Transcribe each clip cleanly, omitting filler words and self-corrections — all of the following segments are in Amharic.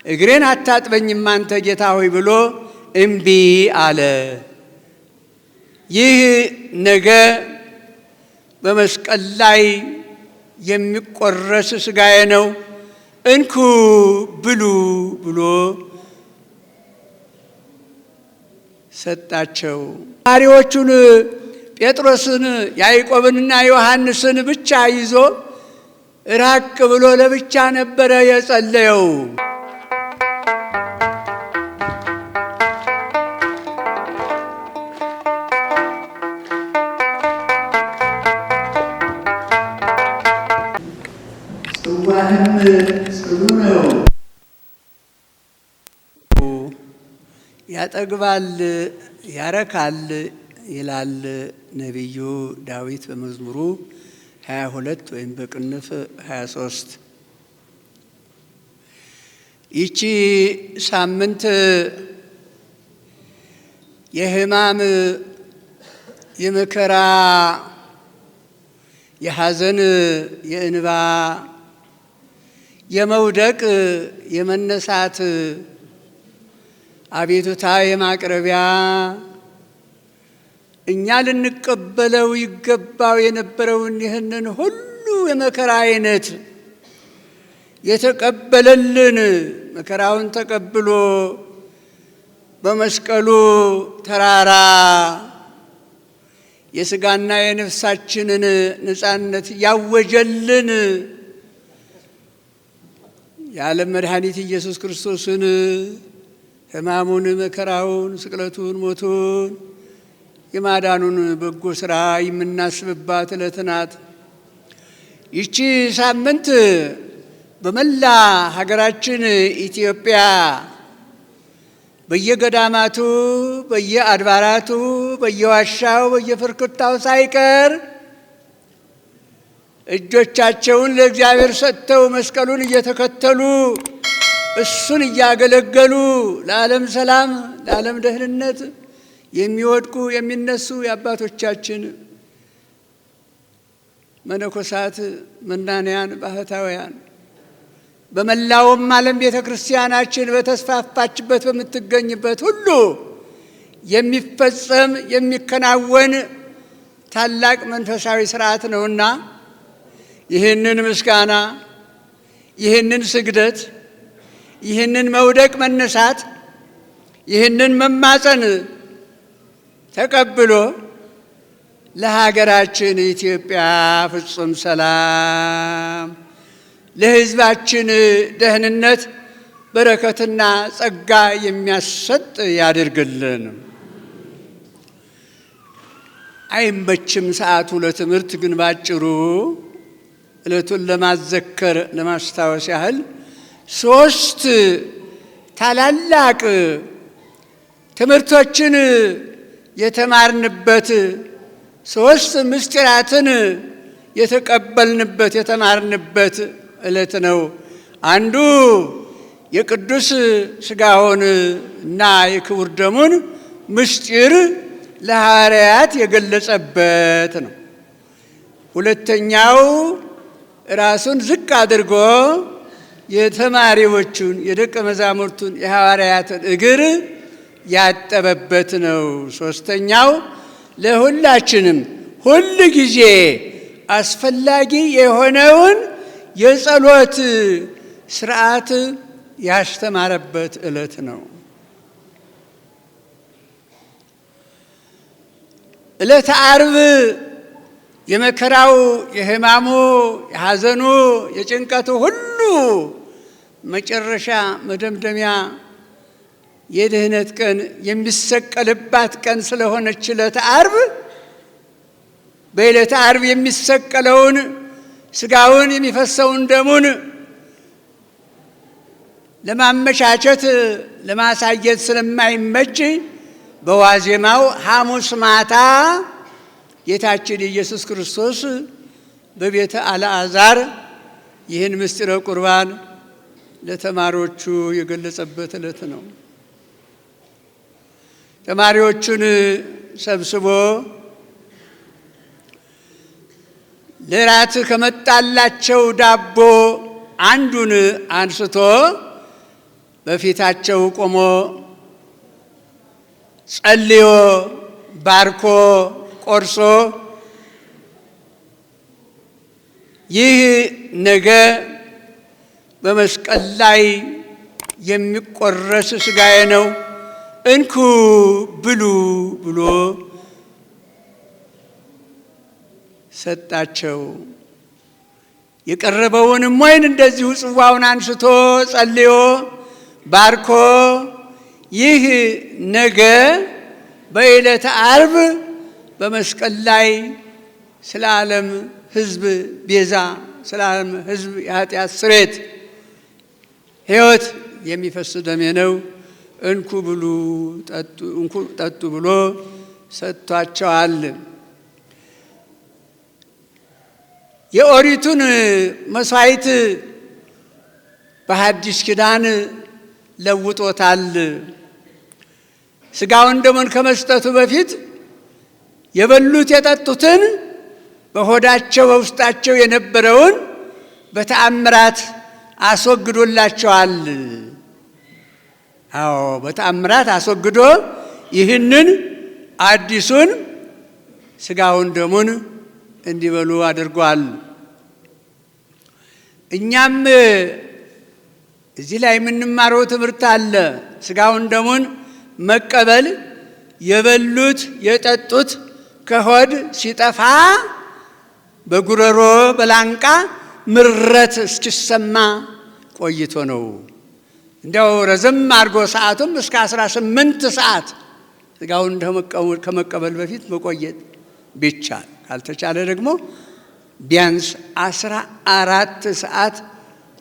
እግሬን አታጥበኝም አንተ ጌታ ሆይ ብሎ እምቢ አለ። ይህ ነገ በመስቀል ላይ የሚቆረስ ሥጋዬ ነው፣ እንኩ ብሉ ብሎ ሰጣቸው። ሐዋርያዎቹን ጴጥሮስን ያዕቆብንና ዮሐንስን ብቻ ይዞ ራቅ ብሎ ለብቻ ነበረ የጸለየው። ጽዋህም ጽኑ ነው፣ ያጠግባል፣ ያረካል ይላል ነቢዩ ዳዊት በመዝሙሩ 22 ወይም በቅንፍ 23። ይቺ ሳምንት የሕማም፣ የመከራ፣ የሐዘን፣ የእንባ፣ የመውደቅ፣ የመነሳት አቤቱታ የማቅረቢያ እኛ ልንቀበለው ይገባው የነበረውን ይህንን ሁሉ የመከራ አይነት የተቀበለልን መከራውን ተቀብሎ በመስቀሉ ተራራ የሥጋና የነፍሳችንን ነፃነት ያወጀልን የዓለም መድኃኒት ኢየሱስ ክርስቶስን ሕማሙን፣ መከራውን፣ ስቅለቱን፣ ሞቱን፣ የማዳኑን በጎ ሥራ የምናስብባት ዕለት ናት። ይቺ ሳምንት በመላ ሀገራችን ኢትዮጵያ በየገዳማቱ፣ በየአድባራቱ፣ በየዋሻው፣ በየፍርክታው ሳይቀር እጆቻቸውን ለእግዚአብሔር ሰጥተው መስቀሉን እየተከተሉ እሱን እያገለገሉ ለዓለም ሰላም፣ ለዓለም ደህንነት የሚወድቁ የሚነሱ የአባቶቻችን መነኮሳት፣ መናንያን፣ ባህታውያን በመላውም ዓለም ቤተ ክርስቲያናችን በተስፋፋችበት በምትገኝበት ሁሉ የሚፈጸም የሚከናወን ታላቅ መንፈሳዊ ሥርዓት ነውና ይህንን ምስጋና፣ ይህንን ስግደት፣ ይህንን መውደቅ መነሳት፣ ይህንን መማፀን ተቀብሎ ለሀገራችን ኢትዮጵያ ፍጹም ሰላም፣ ለሕዝባችን ደህንነት በረከትና ጸጋ የሚያሰጥ ያድርግልን። አይመችም ሰዓቱ ለትምህርት፣ ግን ባጭሩ ዕለቱን ለማዘከር ለማስታወስ ያህል 3 ታላላቅ ትምህርቶችን የተማርንበት፣ 3 ምስጢራትን የተቀበልንበት የተማርንበት ዕለት ነው። አንዱ የቅዱስ ሥጋውን እና የክቡር ደሙን ምስጢር ለሐዋርያት የገለጸበት ነው። ሁለተኛው ራሱን ዝቅ አድርጎ የተማሪዎቹን የደቀ መዛሙርቱን የሐዋርያትን እግር ያጠበበት ነው። ሶስተኛው ለሁላችንም ሁል ጊዜ አስፈላጊ የሆነውን የጸሎት ሥርዓት ያስተማረበት ዕለት ነው። ዕለተ ዓርብ የመከራው፣ የሕማሙ፣ የሐዘኑ፣ የጭንቀቱ ሁሉ መጨረሻ መደምደሚያ የድህነት ቀን የሚሰቀልባት ቀን ስለሆነች ዕለተ ዓርብ በዕለተ ዓርብ የሚሰቀለውን ሥጋውን የሚፈሰውን ደሙን ለማመቻቸት ለማሳየት ስለማይመች በዋዜማው ሐሙስ ማታ ጌታችን ኢየሱስ ክርስቶስ በቤተ አልዓዛር ይህን ምስጢረ ቁርባን ለተማሪዎቹ የገለጸበት ዕለት ነው። ተማሪዎቹን ሰብስቦ ለራት ከመጣላቸው ዳቦ አንዱን አንስቶ በፊታቸው ቆሞ ጸልዮ ባርኮ ቆርሶ ይህ ነገ በመስቀል ላይ የሚቆረስ ሥጋዬ ነው፣ እንኩ ብሉ ብሎ ሰጣቸው። የቀረበውንም ወይን እንደዚሁ ጽዋውን አንስቶ ጸልዮ ባርኮ ይህ ነገ በዕለተ ዓርብ በመስቀል ላይ ስለ ዓለም ሕዝብ ቤዛ፣ ስለ ዓለም ሕዝብ የኃጢአት ስርየት ሕይወት የሚፈስ ደሜ ነው፣ እንኩ ብሉ ጠጡ ብሎ ሰጥቷቸዋል። የኦሪቱን መስዋዕት በሐዲስ ኪዳን ለውጦታል። ሥጋውን ደሙን ከመስጠቱ በፊት የበሉት የጠጡትን በሆዳቸው በውስጣቸው የነበረውን በተአምራት አስወግዶላቸዋል። አዎ በተአምራት አስወግዶ ይህንን አዲሱን ሥጋውን ደሙን እንዲበሉ አድርጓል። እኛም እዚህ ላይ የምንማረው ትምህርት አለ። ሥጋውን ደሙን መቀበል የበሉት የጠጡት ከሆድ ሲጠፋ በጉረሮ በላንቃ ምረት እስኪሰማ ቆይቶ ነው። እንዲያው ረዘም አድርጎ ሰዓቱም እስከ 18 ሰዓት ሥጋውን ከመቀበል በፊት መቆየት ቢቻል፣ ካልተቻለ ደግሞ ቢያንስ 14 ሰዓት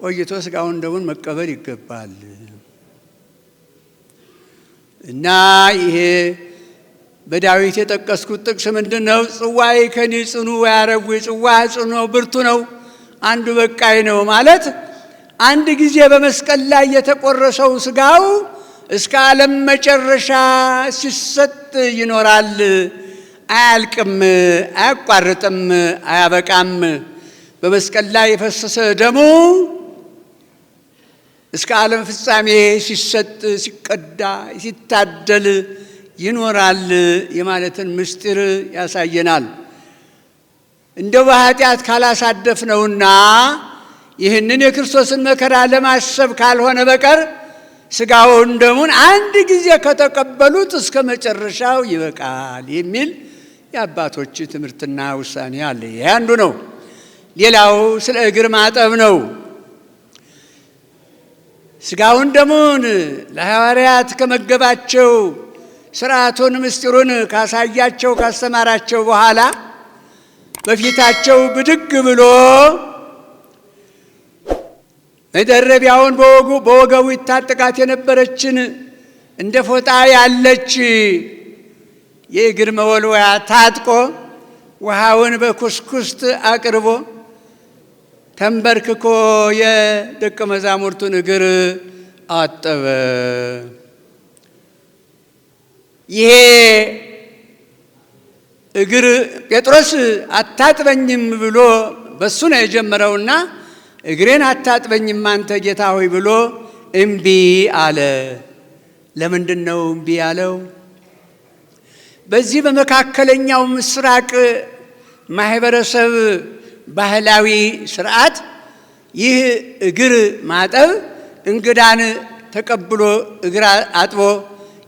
ቆይቶ ሥጋውን ደሙን መቀበል ይገባል። እና ይሄ በዳዊት የጠቀስኩት ጥቅስ ምንድን ነው? ጽዋዬ ከኔ ጽኑ ወያረጉ፣ ጽዋ ጽኑ ነው፣ ብርቱ ነው፣ አንዱ በቃይ ነው ማለት አንድ ጊዜ በመስቀል ላይ የተቆረሰው ሥጋው እስከ ዓለም መጨረሻ ሲሰጥ ይኖራል። አያልቅም፣ አያቋርጥም፣ አያበቃም። በመስቀል ላይ የፈሰሰ ደሙ እስከ ዓለም ፍጻሜ ሲሰጥ፣ ሲቀዳ፣ ሲታደል ይኖራል የማለትን ምስጢር ያሳየናል። እንደው በኃጢአት ካላሳደፍነውና ይህንን የክርስቶስን መከራ ለማሰብ ካልሆነ በቀር ሥጋውን ደሙን አንድ ጊዜ ከተቀበሉት እስከ መጨረሻው ይበቃል የሚል የአባቶች ትምህርትና ውሳኔ አለ። ይህ አንዱ ነው። ሌላው ስለ እግር ማጠብ ነው። ሥጋውን ደሙን ለሐዋርያት ከመገባቸው ሥርዓቱን ምስጢሩን ካሳያቸው ካስተማራቸው በኋላ በፊታቸው ብድግ ብሎ መደረቢያውን በወገቡ ይታጠቃት የነበረችን እንደ ፎጣ ያለች የእግር መወልወያ ታጥቆ ውሃውን በኩስኩስት አቅርቦ ተንበርክኮ የደቀ መዛሙርቱን እግር አጠበ። ይሄ እግር ጴጥሮስ አታጥበኝም ብሎ በሱ ነው የጀመረውና እግሬን አታጥበኝም አንተ ጌታ ሆይ ብሎ እምቢ አለ። ለምንድን ነው እምቢ ያለው? በዚህ በመካከለኛው ምስራቅ ማህበረሰብ ባህላዊ ስርዓት ይህ እግር ማጠብ እንግዳን ተቀብሎ እግር አጥቦ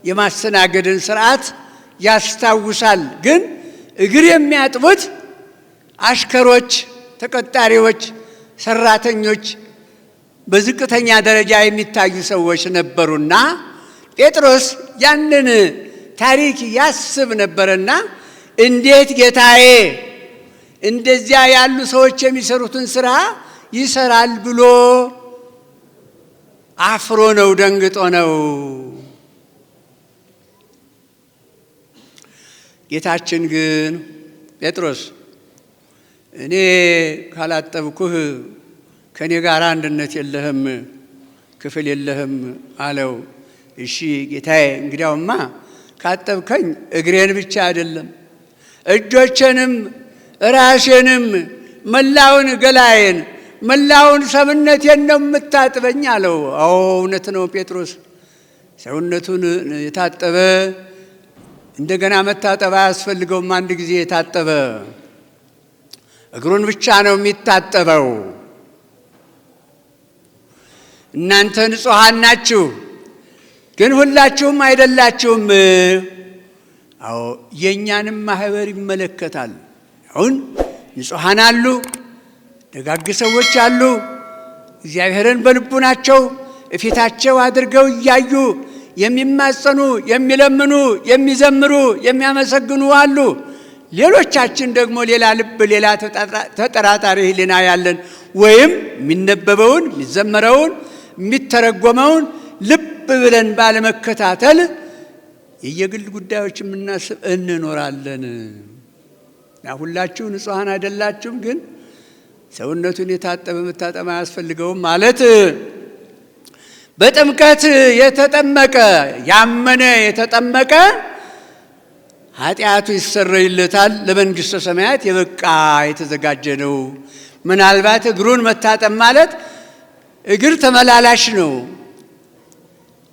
የማስተናገድን ስርዓት ያስታውሳል። ግን እግር የሚያጥቡት አሽከሮች፣ ተቀጣሪዎች፣ ሰራተኞች፣ በዝቅተኛ ደረጃ የሚታዩ ሰዎች ነበሩና ጴጥሮስ ያንን ታሪክ ያስብ ነበርና እንዴት ጌታዬ እንደዚያ ያሉ ሰዎች የሚሰሩትን ስራ ይሰራል ብሎ አፍሮ ነው፣ ደንግጦ ነው። ጌታችን ግን ጴጥሮስ እኔ ካላጠብኩህ ከኔ ጋር አንድነት የለህም፣ ክፍል የለህም አለው። እሺ ጌታዬ፣ እንግዲያውማ ካጠብከኝ እግሬን ብቻ አይደለም እጆቼንም ራሴንም መላውን ገላዬን መላውን ሰውነቴን ነው የምታጥበኝ አለው። አዎ እውነት ነው ጴጥሮስ። ሰውነቱን የታጠበ እንደገና መታጠብ አያስፈልገውም። አንድ ጊዜ የታጠበ እግሩን ብቻ ነው የሚታጠበው። እናንተ ንጹሐን ናችሁ፣ ግን ሁላችሁም አይደላችሁም። አዎ የእኛንም ማህበር ይመለከታል። አሁን ንጹሐን አሉ፣ ደጋግ ሰዎች አሉ፣ እግዚአብሔርን በልቡናቸው እፊታቸው አድርገው እያዩ የሚማጸኑ፣ የሚለምኑ፣ የሚዘምሩ፣ የሚያመሰግኑ አሉ። ሌሎቻችን ደግሞ ሌላ ልብ፣ ሌላ ተጠራጣሪ ሕሊና ያለን ወይም የሚነበበውን፣ የሚዘመረውን፣ የሚተረጎመውን ልብ ብለን ባለመከታተል የየግል ጉዳዮች የምናስብ እንኖራለን። ሁላችሁ ንጹሐን አይደላችሁም፣ ግን ሰውነቱን የታጠበ መታጠብ አያስፈልገውም ማለት በጥምቀት የተጠመቀ ያመነ የተጠመቀ ኃጢአቱ ይሰረይለታል፣ ለመንግሥተ ሰማያት የበቃ የተዘጋጀ ነው። ምናልባት እግሩን መታጠብ ማለት እግር ተመላላሽ ነው፣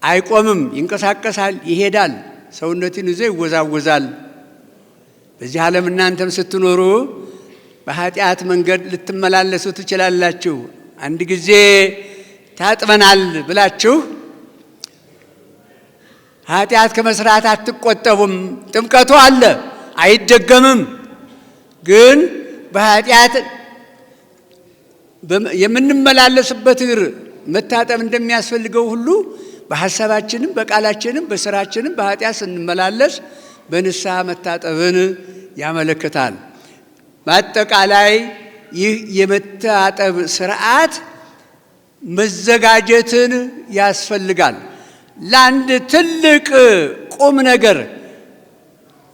አይቆምም፣ ይንቀሳቀሳል፣ ይሄዳል፣ ሰውነትን ይዞ ይወዛወዛል። በዚህ ዓለም እናንተም ስትኖሩ በኃጢአት መንገድ ልትመላለሱ ትችላላችሁ። አንድ ጊዜ ታጥበናል ብላችሁ ኃጢአት ከመስራት አትቆጠቡም። ጥምቀቱ አለ፣ አይደገምም። ግን በኃጢአት የምንመላለስበት እግር መታጠብ እንደሚያስፈልገው ሁሉ በሐሳባችንም በቃላችንም በስራችንም በኃጢአት ስንመላለስ በንስሐ መታጠብን ያመለክታል። በአጠቃላይ ይህ የመታጠብ ስርዓት መዘጋጀትን ያስፈልጋል። ለአንድ ትልቅ ቁም ነገር፣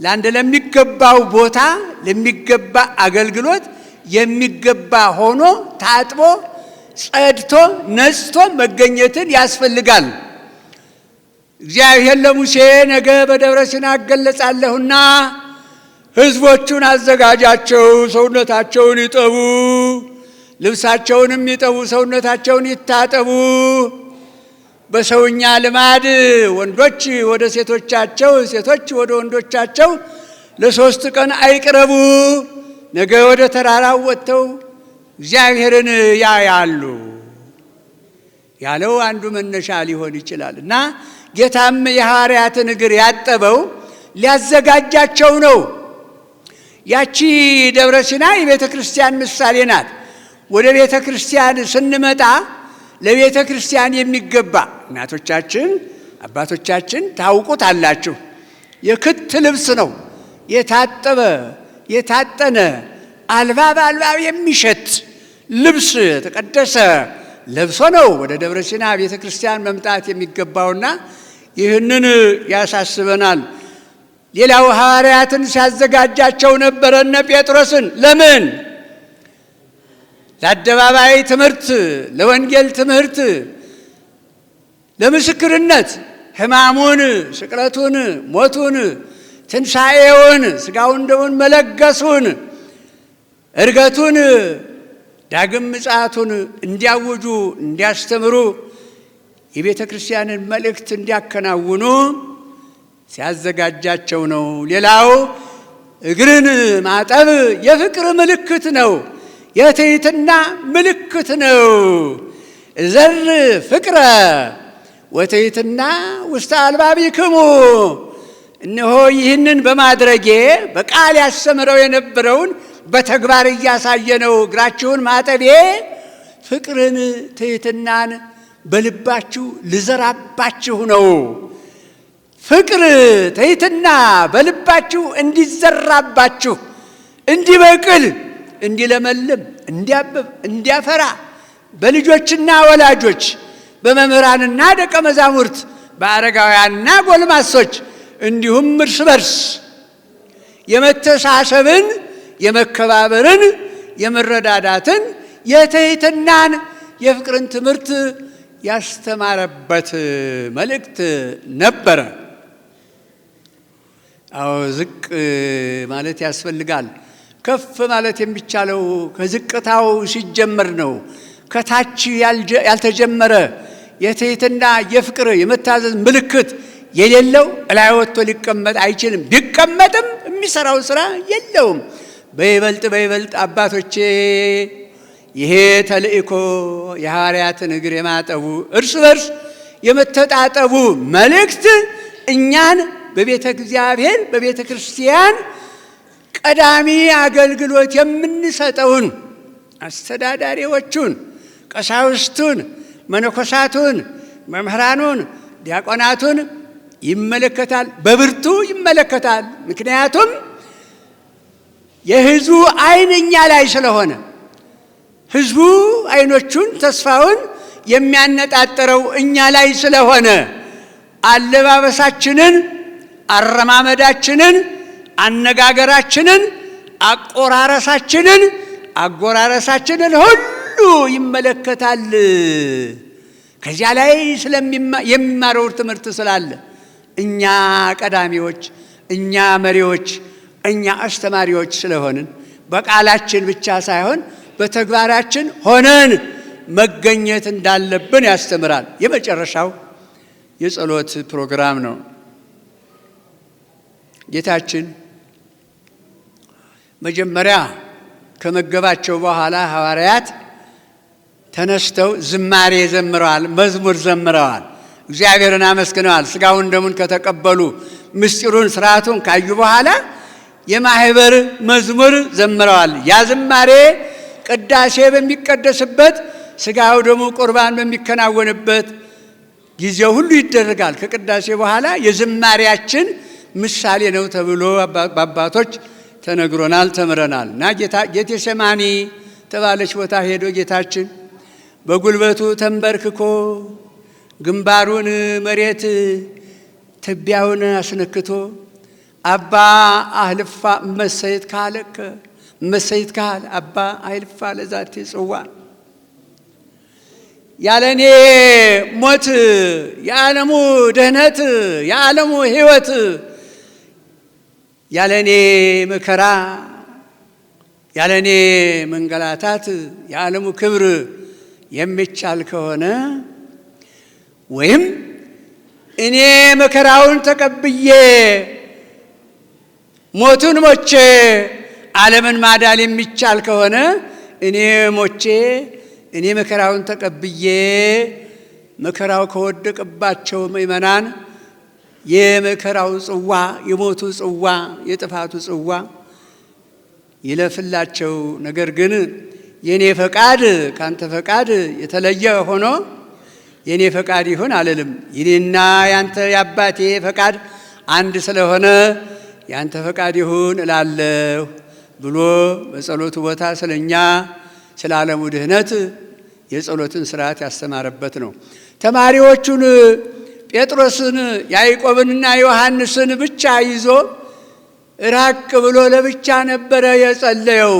ለአንድ ለሚገባው ቦታ፣ ለሚገባ አገልግሎት የሚገባ ሆኖ ታጥቦ ጸድቶ ነጽቶ መገኘትን ያስፈልጋል። እግዚአብሔር ለሙሴ ነገ በደብረ ሲና እገለጻለሁና ሕዝቦቹን አዘጋጃቸው፣ ሰውነታቸውን ይጠቡ፣ ልብሳቸውንም ይጠቡ፣ ሰውነታቸውን ይታጠቡ። በሰውኛ ልማድ ወንዶች ወደ ሴቶቻቸው፣ ሴቶች ወደ ወንዶቻቸው ለ3 ቀን አይቅረቡ። ነገ ወደ ተራራው ወጥተው እግዚአብሔርን ያያሉ ያለው አንዱ መነሻ ሊሆን ይችላል። እና ጌታም የሐዋርያትን እግር ያጠበው ሊያዘጋጃቸው ነው። ያቺ ደብረ ሲና የቤተ ክርስቲያን ምሳሌ ናት። ወደ ቤተ ክርስቲያን ስንመጣ ለቤተ ክርስቲያን የሚገባ እናቶቻችን አባቶቻችን ታውቁት አላችሁ፣ የክት ልብስ ነው። የታጠበ የታጠነ አልባብ አልባብ የሚሸት ልብስ የተቀደሰ ለብሶ ነው ወደ ደብረ ሲና ቤተ ክርስቲያን መምጣት የሚገባውና ይህንን ያሳስበናል። ሌላው ሐዋርያትን ሲያዘጋጃቸው ነበረ እነ ጴጥሮስን። ለምን? ለአደባባይ ትምህርት፣ ለወንጌል ትምህርት፣ ለምስክርነት ሕማሙን፣ ስቅለቱን፣ ሞቱን፣ ትንሣኤውን፣ ሥጋውን ደሙን መለገሱን፣ ዕርገቱን፣ ዳግም ምጽአቱን እንዲያውጁ እንዲያስተምሩ፣ የቤተ ክርስቲያንን መልእክት እንዲያከናውኑ ሲያዘጋጃቸው ነው። ሌላው እግርን ማጠብ የፍቅር ምልክት ነው፣ የትሕትና ምልክት ነው። እዘር ፍቅረ ወትሕትና ውስተ አልባቢክሙ። እነሆ ይህንን በማድረጌ በቃል ያስተምረው የነበረውን በተግባር እያሳየ ነው። እግራችሁን ማጠቤ ፍቅርን፣ ትሕትናን በልባችሁ ልዘራባችሁ ነው። ፍቅር፣ ትሕትና በልባችሁ እንዲዘራባችሁ፣ እንዲበቅል፣ እንዲለመልም፣ እንዲያብብ፣ እንዲያፈራ በልጆችና ወላጆች፣ በመምህራንና ደቀ መዛሙርት፣ በአረጋውያንና ጎልማሶች እንዲሁም እርስ በርስ የመተሳሰብን፣ የመከባበርን፣ የመረዳዳትን፣ የትሕትናን፣ የፍቅርን ትምህርት ያስተማረበት መልእክት ነበረ። አዎ ዝቅ ማለት ያስፈልጋል። ከፍ ማለት የሚቻለው ከዝቅታው ሲጀመር ነው። ከታች ያልተጀመረ የትህትና የፍቅር የመታዘዝ ምልክት የሌለው እላይ ወጥቶ ሊቀመጥ አይችልም። ቢቀመጥም የሚሰራው ስራ የለውም። በይበልጥ አባቶቼ ይሄ ተልእኮ የሐዋርያትን እግር የማጠቡ እርስ በርስ የመተጣጠቡ መልእክት እኛን በቤተ እግዚአብሔር በቤተ ክርስቲያን ቀዳሚ አገልግሎት የምንሰጠውን አስተዳዳሪዎቹን፣ ቀሳውስቱን፣ መነኮሳቱን፣ መምህራኑን፣ ዲያቆናቱን ይመለከታል፣ በብርቱ ይመለከታል። ምክንያቱም የሕዝቡ ዓይን እኛ ላይ ስለሆነ ሕዝቡ ዓይኖቹን ተስፋውን የሚያነጣጥረው እኛ ላይ ስለሆነ አለባበሳችንን፣ አረማመዳችንን፣ አነጋገራችንን፣ አጎራረሳችንን ሁሉ ይመለከታል። ከዚያ ላይ የሚማረው ትምህርት ስላለ እኛ ቀዳሚዎች፣ እኛ መሪዎች፣ እኛ አስተማሪዎች ስለሆንን በቃላችን ብቻ ሳይሆን በተግባራችን ሆነን መገኘት እንዳለብን ያስተምራል። የመጨረሻው የጸሎት ፕሮግራም ነው። ጌታችን መጀመሪያ ከመገባቸው በኋላ ሐዋርያት ተነስተው ዝማሬ ዘምረዋል፣ መዝሙር ዘምረዋል፣ እግዚአብሔርን አመስግነዋል። ሥጋውን ደሙን ከተቀበሉ ምስጢሩን ሥርዓቱን ካዩ በኋላ የማህበር መዝሙር ዘምረዋል። ያ ዝማሬ ቅዳሴ በሚቀደስበት ሥጋው ደሙ ቁርባን በሚከናወንበት ጊዜ ሁሉ ይደረጋል። ከቅዳሴ በኋላ የዝማሬያችን ምሳሌ ነው ተብሎ በአባቶች ተነግሮናል፣ ተምረናል። እና ጌቴሴማኒ ተባለች ቦታ ሄዶ ጌታችን በጉልበቱ ተንበርክኮ ግንባሩን መሬት ትቢያውን አስነክቶ አባ አህልፋ መሰይት ካለከ መሰይት ካል አባ አህልፋ ለዛቴ ጽዋ ያለኔ ሞት የዓለሙ ድህነት የዓለሙ ሕይወት ያለኔ መከራ ያለኔ መንገላታት የዓለሙ ክብር የሚቻል ከሆነ ወይም እኔ መከራውን ተቀብዬ ሞቱን ሞቼ ዓለምን ማዳን የሚቻል ከሆነ እኔ ሞቼ እኔ መከራውን ተቀብዬ መከራው ከወደቀባቸው ምእመናን የመከራው ጽዋ የሞቱ ጽዋ የጥፋቱ ጽዋ ይለፍላቸው። ነገር ግን የኔ ፈቃድ ካንተ ፈቃድ የተለየ ሆኖ የኔ ፈቃድ ይሁን አልልም። የኔና ያንተ የአባቴ ፈቃድ አንድ ስለሆነ ያንተ ፈቃድ ይሁን እላለሁ ብሎ በጸሎቱ ቦታ ስለኛ ስለ ዓለሙ ድህነት የጸሎትን ስርዓት ያስተማረበት ነው። ተማሪዎቹን ጴጥሮስን ያዕቆብንና ዮሐንስን ብቻ ይዞ ራቅ ብሎ ለብቻ ነበረ የጸለየው።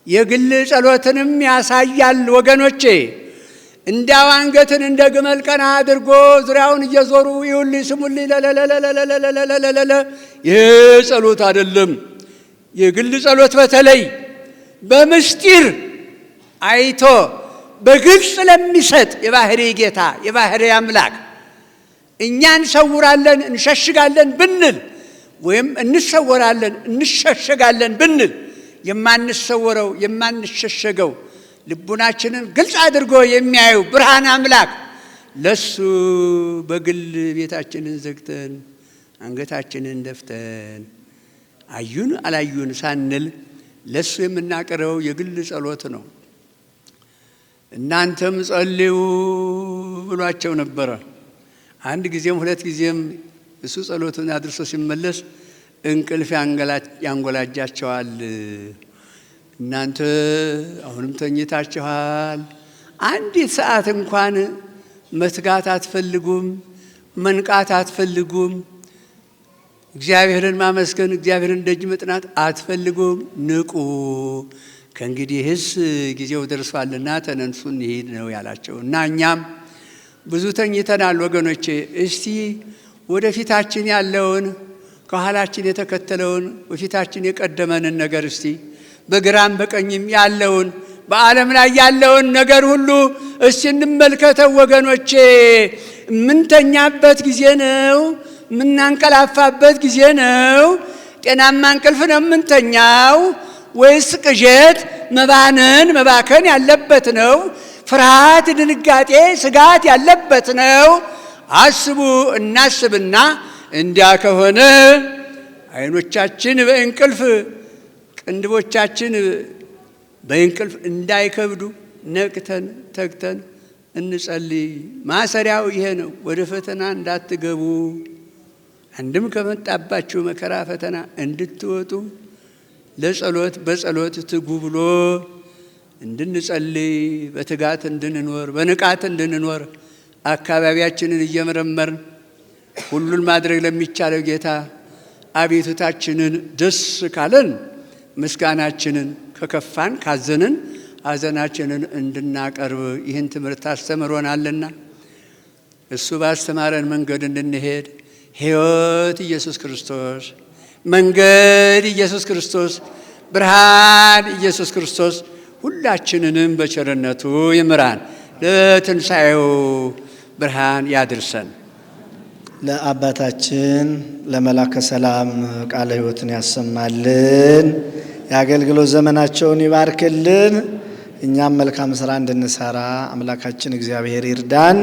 የግል ጸሎትንም ያሳያል ወገኖቼ። እንዳው አንገትን እንደ ግመል ቀና አድርጎ ዙሪያውን እየዞሩ ይሁልኝ ስሙልኝ ለለለለለለለለለለ ይህ ጸሎት አይደለም። የግል ጸሎት በተለይ በምስጢር አይቶ በግልጽ ለሚሰጥ የባህሪ ጌታ የባህሪ አምላክ እኛ እንሰውራለን እንሸሽጋለን ብንል ወይም እንሰወራለን እንሸሸጋለን ብንል የማንሰወረው የማንሸሸገው ልቡናችንን ግልጽ አድርጎ የሚያዩ ብርሃን አምላክ ለሱ በግል ቤታችንን ዘግተን አንገታችንን ደፍተን አዩን አላዩን ሳንል ለሱ የምናቀርበው የግል ጸሎት ነው። እናንተም ጸልዩ ብሏቸው ነበረ። አንድ ጊዜም ሁለት ጊዜም እሱ ጸሎቱን አድርሶ ሲመለስ እንቅልፍ ያንጎላጃቸዋል። እናንተ አሁንም ተኝታችኋል፣ አንዲት ሰዓት እንኳን መትጋት አትፈልጉም፣ መንቃት አትፈልጉም፣ እግዚአብሔርን ማመስገን እግዚአብሔርን ደጅ መጥናት አትፈልጉም። ንቁ፣ ከእንግዲህስ ጊዜው ደርሷልና ተነሱ እንሂድ ነው ያላቸው። እና እኛም ብዙ ተኝተናል ወገኖቼ። እስቲ ወደፊታችን ያለውን ከኋላችን የተከተለውን በፊታችን የቀደመንን ነገር እስቲ በግራም በቀኝም ያለውን በዓለም ላይ ያለውን ነገር ሁሉ እስቲ እንመልከተው ወገኖቼ። ምንተኛበት ጊዜ ነው? ምናንቀላፋበት ጊዜ ነው? ጤናማ እንቅልፍ ነው ምንተኛው ወይስ ቅዠት መባከን ያለበት ነው? ፍርሃት፣ ድንጋጤ፣ ስጋት ያለበት ነው? አስቡ እናስብና እንዲያ ከሆነ ዓይኖቻችን በእንቅልፍ ቅንድቦቻችን በእንቅልፍ እንዳይከብዱ ነቅተን ተግተን እንጸልይ። ማሰሪያው ይሄ ነው። ወደ ፈተና እንዳትገቡ አንድም ከመጣባችሁ መከራ ፈተና እንድትወጡ ለጸሎት በጸሎት ትጉ ብሎ እንድንጸልይ በትጋት እንድንኖር በንቃት እንድንኖር አካባቢያችንን እየመረመርን ሁሉን ማድረግ ለሚቻለው ጌታ አቤቱታችንን ደስ ካለን ምስጋናችንን ከከፋን ካዘንን ሐዘናችንን እንድናቀርብ ይህን ትምህርት አስተምሮናልና እሱ ባስተማረን መንገድ እንድንሄድ ሕይወት ኢየሱስ ክርስቶስ፣ መንገድ ኢየሱስ ክርስቶስ፣ ብርሃን ኢየሱስ ክርስቶስ ሁላችንንም በቸርነቱ ይምራን፣ ለትንሣኤው ብርሃን ያድርሰን። ለአባታችን ለመላከ ሰላም ቃለ ሕይወትን ያሰማልን፣ የአገልግሎት ዘመናቸውን ይባርክልን። እኛም መልካም ሥራ እንድንሰራ አምላካችን እግዚአብሔር ይርዳን።